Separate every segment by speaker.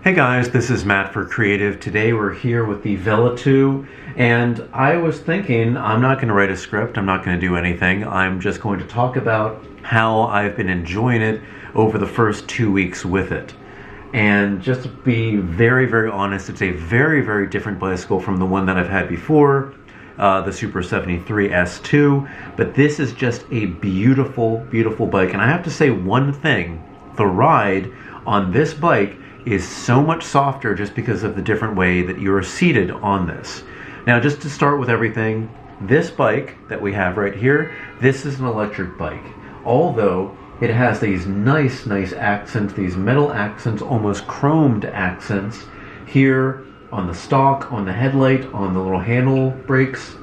Speaker 1: Hey guys, this is Matt for Creative. Today we're here with the VELA 2, and I was thinking I'm not going to write a script, I'm not going to do anything. I'm just going to talk about how I've been enjoying it over the first 2 weeks with it. And just to be very, very honest, it's a very, very different bicycle from the one that I've had before, the Super 73 S2, but this is just a beautiful, beautiful bike. And I have to say one thing, the ride on this bike is so much softer just because of the different way that you are seated on this. Now, just to start with everything, this bike that we have right here, this is an electric bike. Although it has these nice accents, these metal accents, almost chromed accents here on the stock, on the headlight, on the little handle brakes,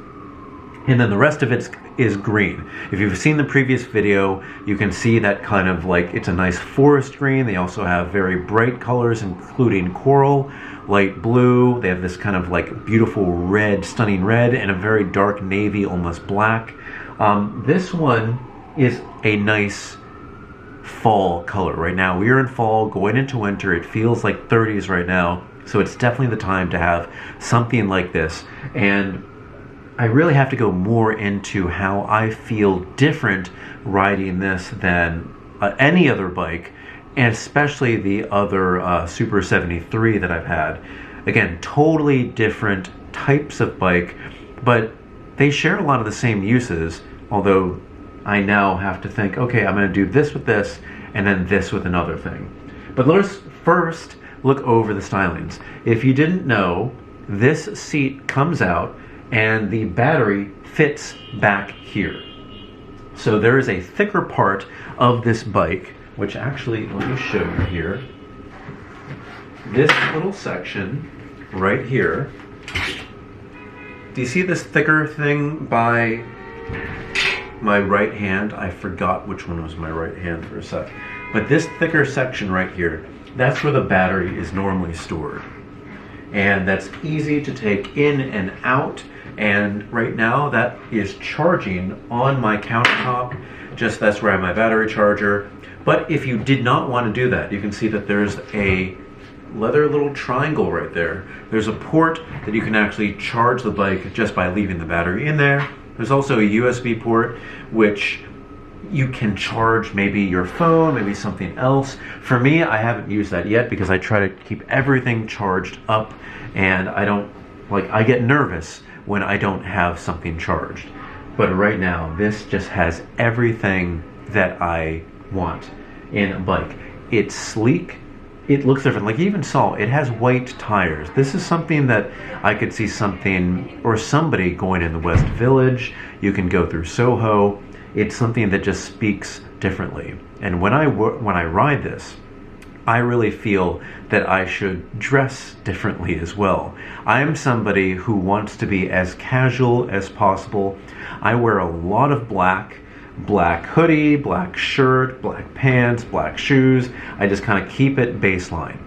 Speaker 1: and then the rest of it is green. If you've seen the previous video, you can see that kind of like, it's a nice forest green. They also have very bright colors, including coral, light blue. They have this kind of like beautiful red, stunning red, and a very dark navy, almost black. This one is a nice fall color. Right now, we are in fall, going into winter. It feels like 30s right now, so it's definitely the time to have something like this. And I really have to go more into how I feel different riding this than any other bike, and especially the other Super 73 that I've had. Again, totally different types of bike, but they share a lot of the same uses, although I now have to think, okay, I'm going to do this with this, and then this with another thing. But let's first look over the stylings. If you didn't know, this seat comes out, and the battery fits back here. So there is a thicker part of this bike, which actually, let me show you here. This little section right here. Do you see this thicker thing by my right hand? I forgot which one was my right hand for a sec. But this thicker section right here, that's where the battery is normally stored. And that's easy to take in and out. And right now that is charging on my countertop. Just that's where I have my battery charger. But if you did not want to do that, you can see that there's a leather little triangle right there. There's a port that you can actually charge the bike just by leaving the battery in there. There's also a USB port, which you can charge maybe your phone, maybe something else. For me, I haven't used that yet because I try to keep everything charged up, and I get nervous when I don't have something charged. But right now, this just has everything that I want in a bike. It's sleek, it looks different. Like you even saw, it has white tires. This is something that I could see something or somebody going in the West Village. You can go through Soho. It's something that just speaks differently. And when I ride this, I really feel that I should dress differently as well. I am somebody who wants to be as casual as possible. I wear a lot of black hoodie, black shirt, black pants, black shoes. I just kind of keep it baseline.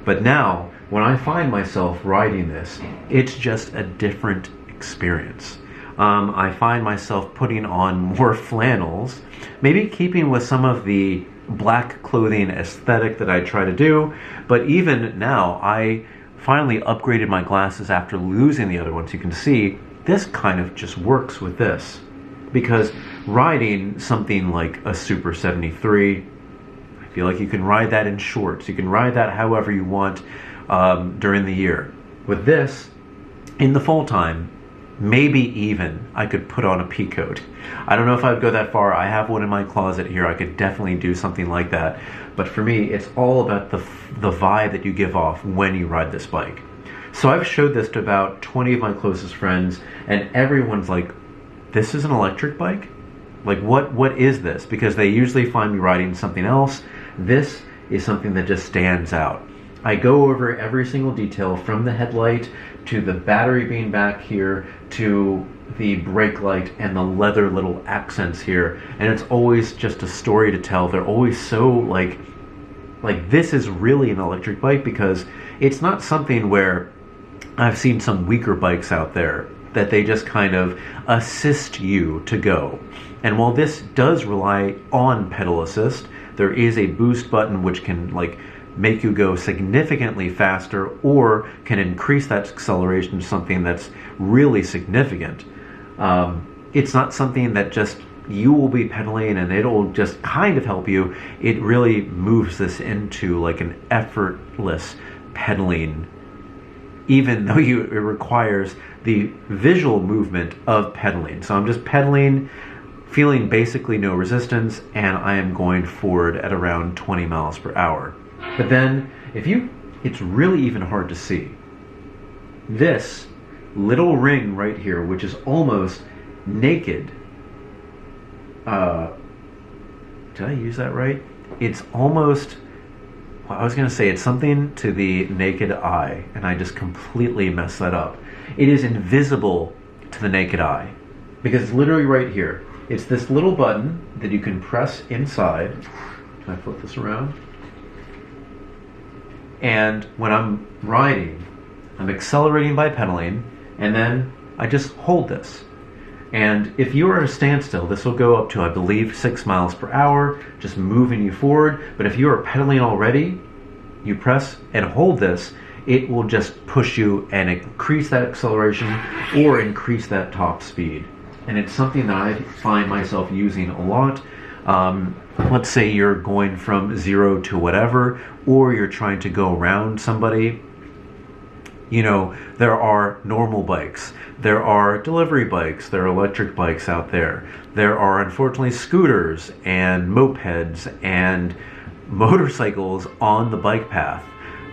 Speaker 1: But now, when I find myself riding this, it's just a different experience. I find myself putting on more flannels, maybe keeping with some of the black clothing aesthetic that I try to do, but even now, I finally upgraded my glasses after losing the other ones. You can see this kind of just works with this, because riding something like a Super 73, I feel like you can ride that in shorts, you can ride that however you want during the year. With this, in the fall time, maybe even I could put on a pea coat. I don't know if I'd go that far. I have one in my closet here. I could definitely do something like that. But for me, it's all about the vibe that you give off when you ride this bike. So I've showed this to about 20 of my closest friends, and everyone's like, this is an electric bike? Like, what is this? Because they usually find me riding something else. This is something that just stands out. I go over every single detail, from the headlight to the battery being back here to the brake light and the leather little accents here, and it's always just a story to tell. They're always so like this is really an electric bike, because it's not something where I've seen some weaker bikes out there that they just kind of assist you to go. And while this does rely on pedal assist, there is a boost button which can like make you go significantly faster or can increase that acceleration to something that's really significant. It's not something that just you will be pedaling and it'll just kind of help you. It really moves this into like an effortless pedaling, even though it requires the visual movement of pedaling. So I'm just pedaling, feeling basically no resistance, and I am going forward at around 20 miles per hour. But then it's really even hard to see. This little ring right here, which is almost naked, did I use that right? It's almost, well, I was going to say it's something to the naked eye, and I just completely messed that up. It is invisible to the naked eye because it's literally right here. It's this little button that you can press inside. Can I flip this around? And when I'm riding, I'm accelerating by pedaling, and then I just hold this. And if you are at a standstill, this will go up to, I believe, 6 miles per hour, just moving you forward. But if you are pedaling already, you press and hold this, it will just push you and increase that acceleration or increase that top speed. And it's something that I find myself using a lot. Let's say you're going from 0 to whatever, or you're trying to go around somebody. You know, there are normal bikes, there are delivery bikes, there are electric bikes out there. There are unfortunately scooters and mopeds and motorcycles on the bike path.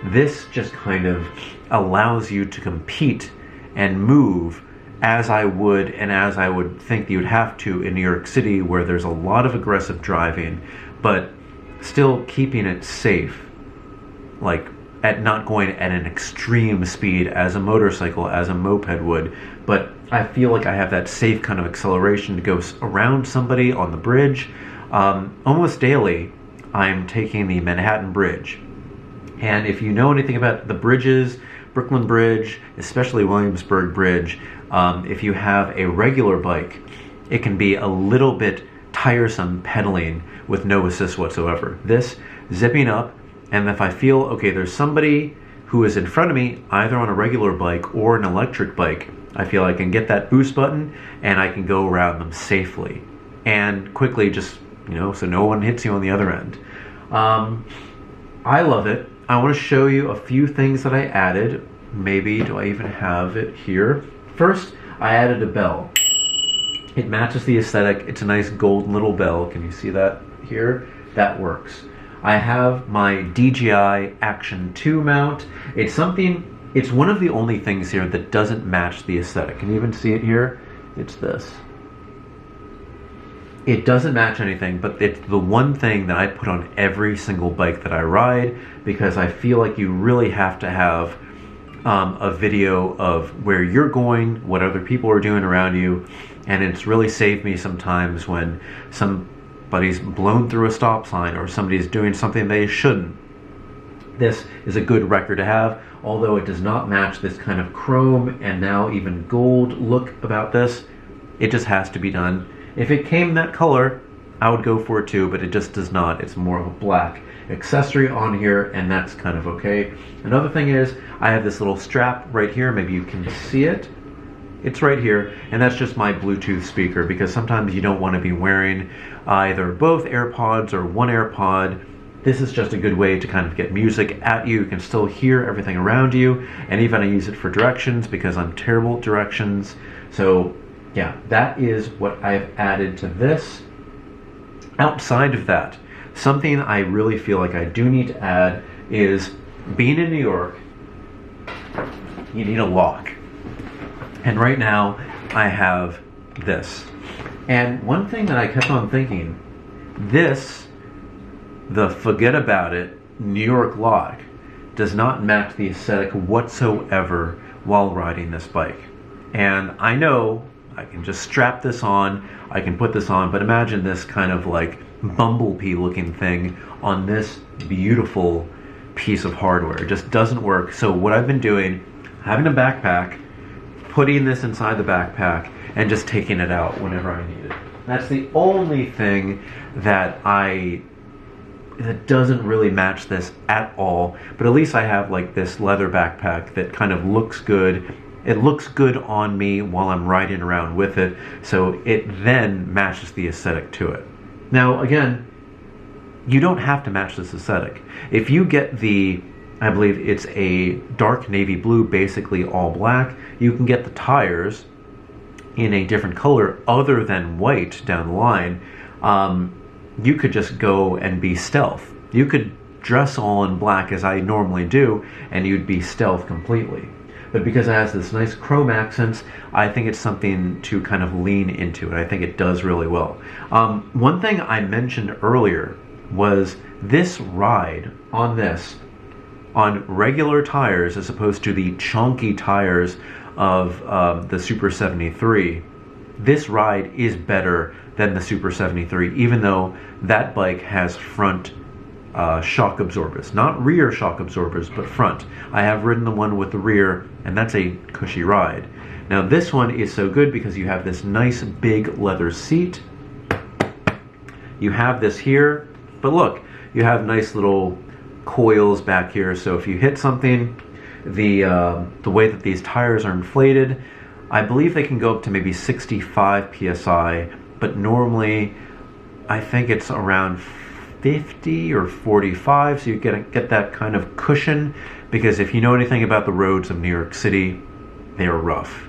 Speaker 1: This just kind of allows you to compete and move as I would, and as I would think that you'd have to in New York City, where there's a lot of aggressive driving, but still keeping it safe, like at not going at an extreme speed as a motorcycle, as a moped would. But I feel like I have that safe kind of acceleration to go around somebody on the bridge. Almost daily, I'm taking the Manhattan Bridge. And if you know anything about the bridges, Brooklyn Bridge, especially Williamsburg Bridge, if you have a regular bike, it can be a little bit tiresome pedaling with no assist whatsoever. This, zipping up, and if I feel, okay, there's somebody who is in front of me, either on a regular bike or an electric bike, I feel I can get that boost button and I can go around them safely and quickly, just, so no one hits you on the other end. I love it. I want to show you a few things that I added. Maybe, do I even have it here? First, I added a bell. It matches the aesthetic. It's a nice gold little bell. Can you see that here? That works. I have my DJI Action 2 mount. It's one of the only things here that doesn't match the aesthetic. Can you even see it here? It's this. It doesn't match anything, but it's the one thing that I put on every single bike that I ride, because I feel like you really have to have a video of where you're going, what other people are doing around you, and it's really saved me sometimes when somebody's blown through a stop sign or somebody's doing something they shouldn't. This is a good record to have, although it does not match this kind of chrome and now even gold look about this. It just has to be done. If it came that color, I would go for it too, but it just does not. It's more of a black accessory on here, and that's kind of okay. Another thing is, I have this little strap right here. Maybe you can see it. It's right here, and that's just my Bluetooth speaker, because sometimes you don't want to be wearing either both AirPods or one AirPod. This is just a good way to kind of get music at you. You can still hear everything around you, and even I use it for directions because I'm terrible at directions. So yeah, that is what I've added to this. Outside of that, something I really feel like I do need to add is, being in New York, you need a lock. And right now, I have this. And one thing that I kept on thinking, the forget about it New York lock does not match the aesthetic whatsoever while riding this bike. And I know I can just strap this on, I can put this on, but imagine this kind of like bumblebee looking thing on this beautiful piece of hardware. It just doesn't work. So what I've been doing, having a backpack, putting this inside the backpack, and just taking it out whenever I need it. That's the only thing that I that doesn't really match this at all, but at least I have like this leather backpack that kind of looks good. It looks good on me while I'm riding around with it, so it then matches the aesthetic to it. Now again, you don't have to match this aesthetic. If you get the, I believe it's a dark navy blue, basically all black, you can get the tires in a different color other than white down the line. You could just go and be stealth. You could dress all in black as I normally do, and you'd be stealth completely. But because it has this nice chrome accents, I think it's something to kind of lean into, and I think it does really well. One thing I mentioned earlier was this ride on this, on regular tires as opposed to the chunky tires of the Super 73, this ride is better than the Super 73, even though that bike has front shock absorbers. Not rear shock absorbers, but front. I have ridden the one with the rear, and that's a cushy ride. Now this one is so good because you have this nice big leather seat. You have this here, but look, you have nice little coils back here, so if you hit something, the way that these tires are inflated, I believe they can go up to maybe 65 psi, but normally I think it's around 50 or 45, so you get that kind of cushion, because if you know anything about the roads of New York City, they are rough.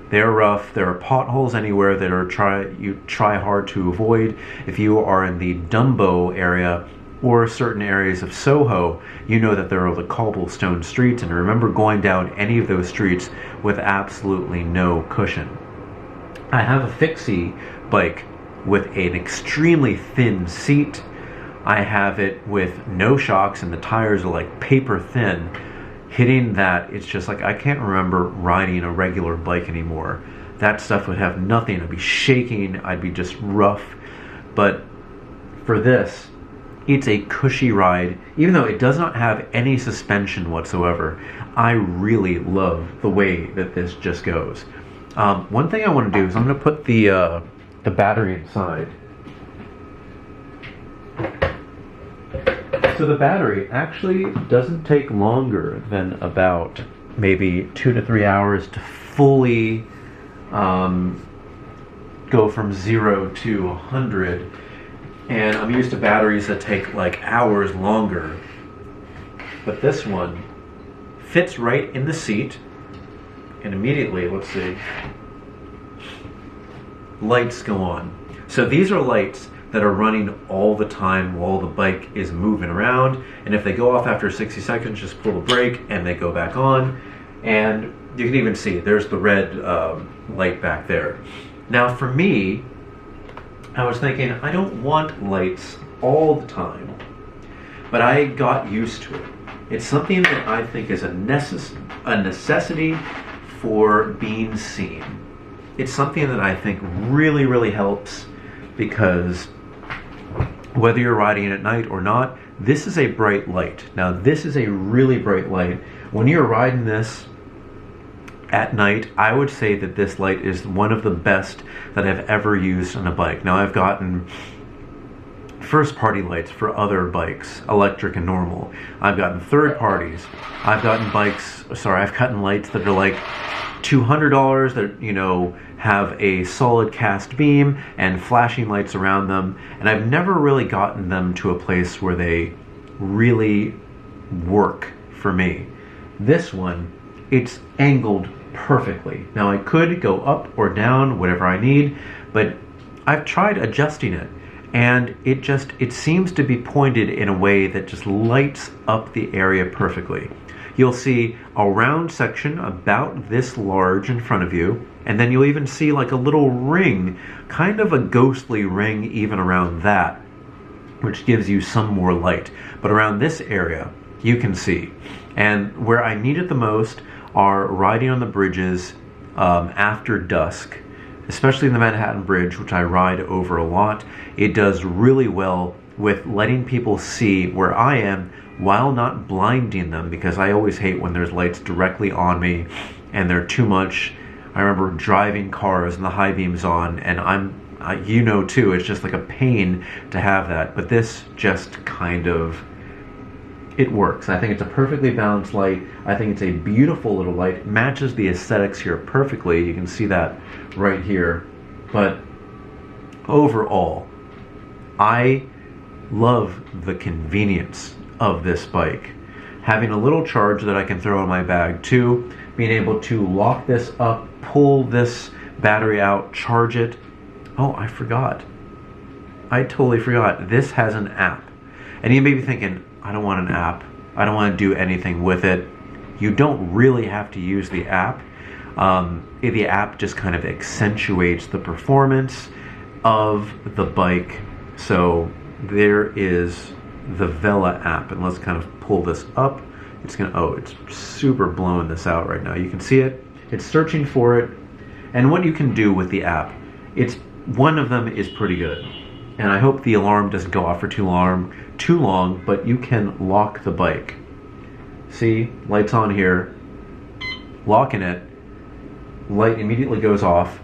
Speaker 1: They are rough. There are potholes anywhere that you try hard to avoid. If you are in the Dumbo area or certain areas of Soho, you know that there are the cobblestone streets, and remember going down any of those streets with absolutely no cushion. I have a fixie bike with an extremely thin seat. I have it with no shocks, and the tires are like paper thin. Hitting that, it's just like, I can't remember riding a regular bike anymore. That stuff would have nothing. I'd be shaking, I'd be just rough. But for this, it's a cushy ride. Even though it does not have any suspension whatsoever, I really love the way that this just goes. One thing I want to do is I'm going to put the battery inside. So the battery actually doesn't take longer than about maybe 2 to 3 hours to fully go from 0 to 100. And I'm used to batteries that take like hours longer. But this one fits right in the seat. And immediately, let's see, lights go on. So these are lights that are running all the time while the bike is moving around, and if they go off after 60 seconds, just pull the brake and they go back on. And you can even see there's the red light back there. Now for me, I was thinking I don't want lights all the time, but I got used to it. It's something that I think is a necessity for being seen. It's something that I think really, really helps, because whether you're riding at night or not, this is a bright light. Now this is a really bright light. When you're riding this at night, I would say that this light is one of the best that I've ever used on a bike. Now I've gotten first party lights for other bikes, electric and normal. I've gotten third parties. I've gotten lights that are like $200 that, you know, have a solid cast beam and flashing lights around them, and I've never really gotten them to a place where they really work for me. This one, it's angled perfectly. Now I could go up or down, whatever I need, but I've tried adjusting it, and it seems to be pointed in a way that just lights up the area perfectly. You'll see a round section about this large in front of you, and then you'll even see like a little ring, kind of a ghostly ring even around that, which gives you some more light. But around this area, you can see. And where I need it the most are riding on the bridges after dusk, especially in the Manhattan Bridge, which I ride over a lot. It does really well with letting people see where I am while not blinding them, because I always hate when there's lights directly on me and they're too much. I remember driving cars and the high beam's on, and I'm you know too, it's just like a pain to have that. But this just kind of, it works. I think it's a perfectly balanced light. I think it's a beautiful little light. It matches the aesthetics here perfectly. You can see that right here. But overall, I love the convenience of this bike. Having a little charge that I can throw in my bag too, being able to lock this up, pull this battery out, charge it. Oh, I forgot. I totally forgot. This has an app. And you may be thinking, I don't want an app. I don't want to do anything with it. You don't really have to use the app. The app just kind of accentuates the performance of the bike. So there is the VELA app, and let's kind of pull this up. It's gonna, oh, it's super blowing this out right now. You can see it. It's searching for it. And what you can do with the app, one of them is pretty good. And I hope the alarm doesn't go off for too long, but you can lock the bike. See, light's on here, locking it, light immediately goes off.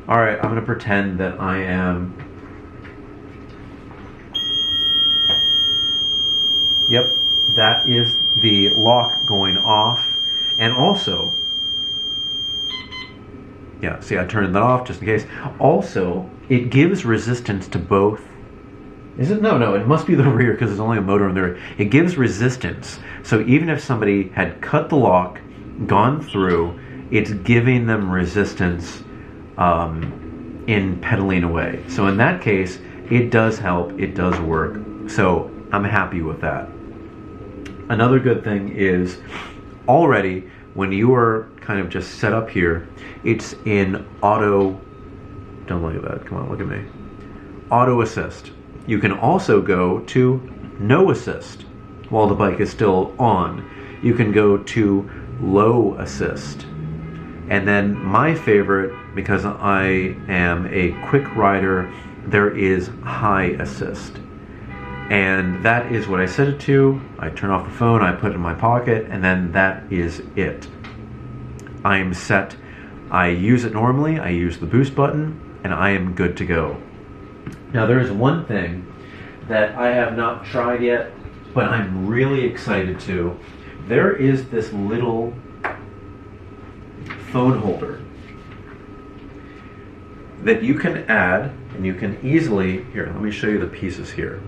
Speaker 1: All right, I'm gonna pretend that I am, yep, that is the lock going off. And also, yeah, see, I turned that off just in case. Also, it gives resistance to both. Is it? No, it must be the rear because there's only a motor in there. It gives resistance. So even if somebody had cut the lock, gone through, it's giving them resistance in pedaling away. So in that case, it does help, it does work. So I'm happy with that. Another good thing is already when you are kind of just set up here, it's in auto, don't look at that, come on, look at me. Auto assist. You can also go to no assist while the bike is still on. You can go to low assist. And then my favorite, because I am a quick rider, there is high assist. And that is what I set it to. I turn off the phone, I put it in my pocket, and then that is it. I'm set. I use it normally, I use the boost button, and I am good to go. Now there is one thing that I have not tried yet, but I'm really excited to. There is this little phone holder that you can add, and you can easily, here, let me show you the pieces here.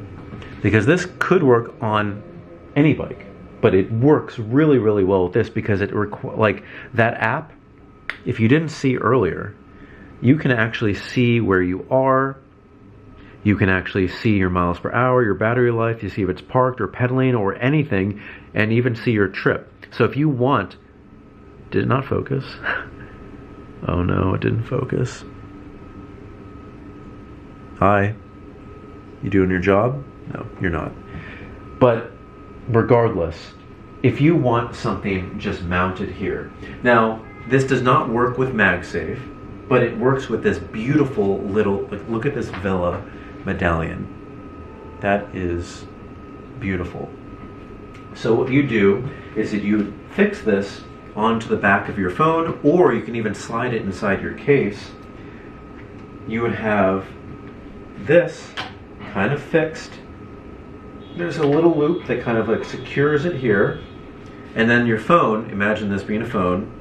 Speaker 1: Because this could work on any bike, but it works really, really well with this because it like that app, if you didn't see earlier, you can actually see where you are. You can actually see your miles per hour, your battery life, you see if it's parked or pedaling or anything, and even see your trip. So if you want, did it not focus? Oh no, it didn't focus. Hi, you doing your job? No, you're not. But regardless, if you want something just mounted here. Now, this does not work with MagSafe, but it works with this beautiful little, like, look at this VELA medallion. That is beautiful. So what you do is that you fix this onto the back of your phone, or you can even slide it inside your case. You would have this kind of fixed. There's a little loop that kind of like secures it here. And then your phone, imagine this being a phone,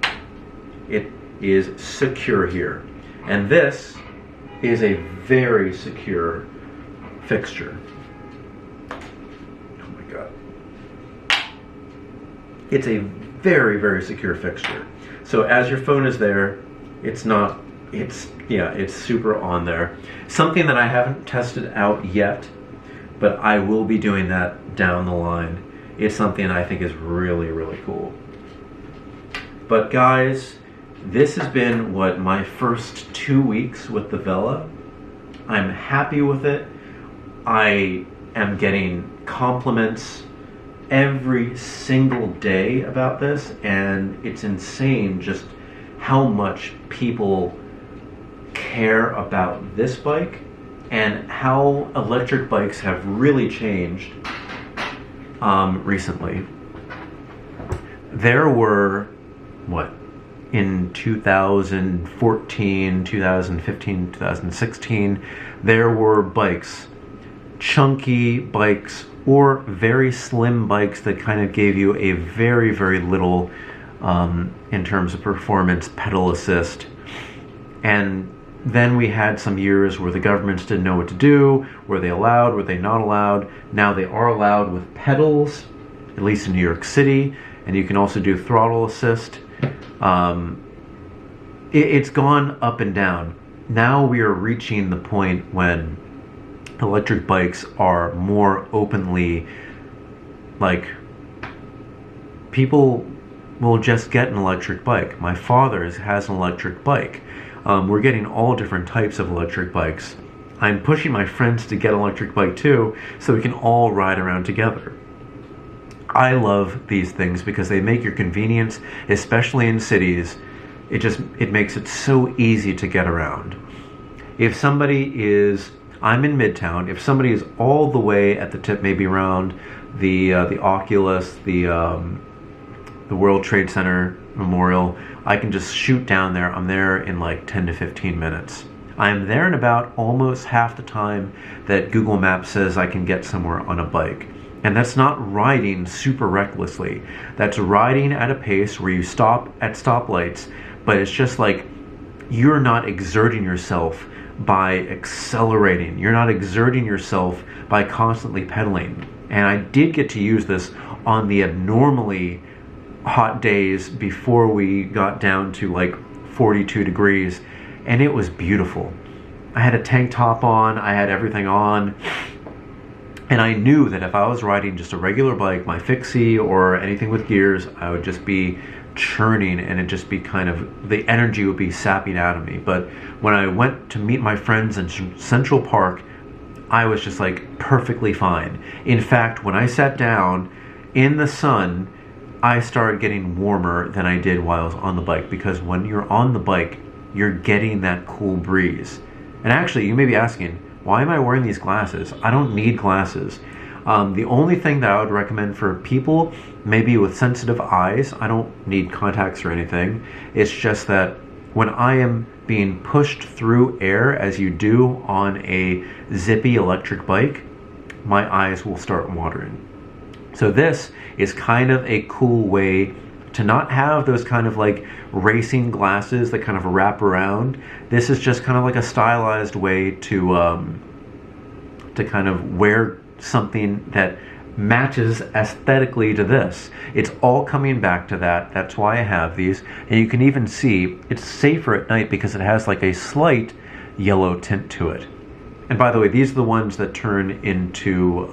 Speaker 1: it is secure here. And this is a very secure fixture. Oh my God. It's a very, very secure fixture. So as your phone is there, it's super on there. Something that I haven't tested out yet, but I will be doing that down the line. It's something I think is really, really cool. But guys, this has been my first 2 weeks with the VELA. I'm happy with it. I am getting compliments every single day about this, and it's insane just how much people care about this bike and how electric bikes have really changed recently. There were, in 2014, 2015, 2016, there were bikes, chunky bikes, or very slim bikes that kind of gave you a very, very little, in terms of performance, pedal assist. And then we had some years where the governments didn't know what to do. Were they allowed? Were they not allowed? Now they are allowed with pedals, at least in New York City, and you can also do throttle assist. It's gone up and down. Now we are reaching the point when electric bikes are more openly, like, people will just get an electric bike. My father has an electric bike. We're getting all different types of electric bikes. I'm pushing my friends to get an electric bike too, so we can all ride around together. I love these things because they make your convenience, especially in cities, it makes it so easy to get around. If somebody is, I'm in Midtown, if somebody is all the way at the tip, maybe around the Oculus, the World Trade Center Memorial, I can just shoot down there. I'm there in like 10 to 15 minutes. I'm there in about almost half the time that Google Maps says I can get somewhere on a bike. And that's not riding super recklessly. That's riding at a pace where you stop at stoplights, but it's just like you're not exerting yourself by accelerating. You're not exerting yourself by constantly pedaling. And I did get to use this on the abnormally hot days before we got down to like 42 degrees, and it was beautiful. I had a tank top on, I had everything on, and I knew that if I was riding just a regular bike, my fixie or anything with gears, I would just be churning, and it'd just be kind of, the energy would be sapping out of me. But when I went to meet my friends in Central Park, I was just like perfectly fine. In fact, when I sat down in the sun, I started getting warmer than I did while I was on the bike, because when you're on the bike, you're getting that cool breeze. And actually, you may be asking, why am I wearing these glasses? I don't need glasses. The only thing that I would recommend for people, maybe with sensitive eyes, I don't need contacts or anything. It's just that when I am being pushed through air, as you do on a zippy electric bike, my eyes will start watering. So this is kind of a cool way to not have those kind of like racing glasses that kind of wrap around. This is just kind of like a stylized way to kind of wear something that matches aesthetically to this. It's all coming back to that. That's why I have these. And you can even see it's safer at night because it has like a slight yellow tint to it. And by the way, these are the ones that turn into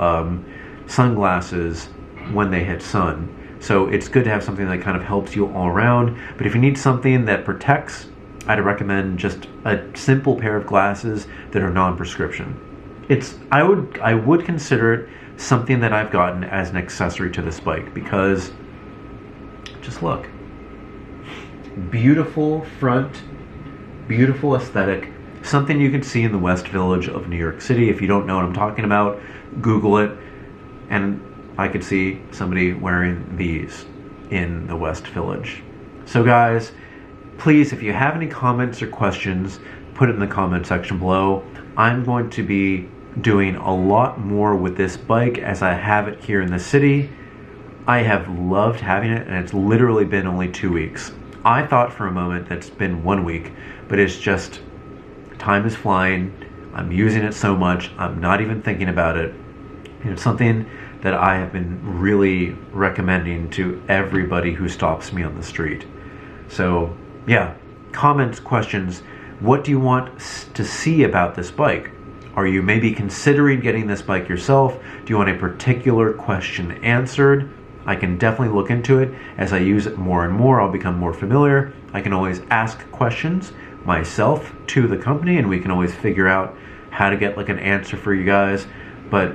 Speaker 1: sunglasses when they hit sun. So it's good to have something that kind of helps you all around. But if you need something that protects, I'd recommend just a simple pair of glasses that are non-prescription. I would consider it something that I've gotten as an accessory to this bike, because just look. Beautiful front, beautiful aesthetic, something you can see in the West Village of New York City. If you don't know what I'm talking about, Google it. And I could see somebody wearing these in the West Village. So guys, please, if you have any comments or questions, put it in the comment section below. I'm going to be doing a lot more with this bike as I have it here in the city. I have loved having it, and it's literally been only 2 weeks. I thought for a moment that it's been 1 week, but it's just, time is flying. I'm using it so much, I'm not even thinking about it. And it's something that I have been really recommending to everybody who stops me on the street. So yeah, comments, questions. What do you want to see about this bike? Are you maybe considering getting this bike yourself? Do you want a particular question answered? I can definitely look into it. As I use it more and more, I'll become more familiar. I can always ask questions myself to the company, and we can always figure out how to get like an answer for you guys. But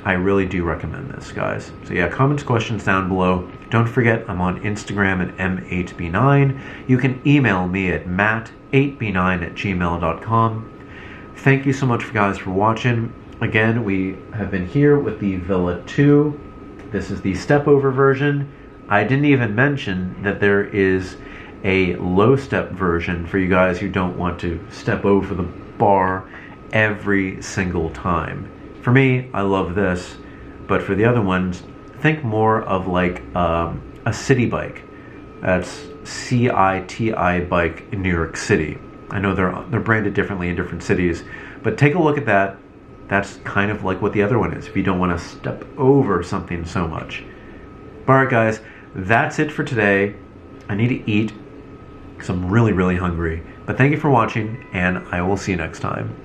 Speaker 1: I really do recommend this, guys. So yeah, comments, questions down below. Don't forget, I'm on Instagram at m8b9. You can email me at matt8b9@gmail.com. Thank you so much, guys, for watching. Again, we have been here with the VELA 2. This is the step-over version. I didn't even mention that there is a low step version for you guys who don't want to step over the bar every single time. For me, I love this, but for the other ones, think more of like a city bike. That's CITI bike in New York City. I know they're branded differently in different cities, but take a look at that. That's kind of like what the other one is, if you don't want to step over something so much. Alright guys, that's it for today. I need to eat because I'm really, really hungry. But thank you for watching, and I will see you next time.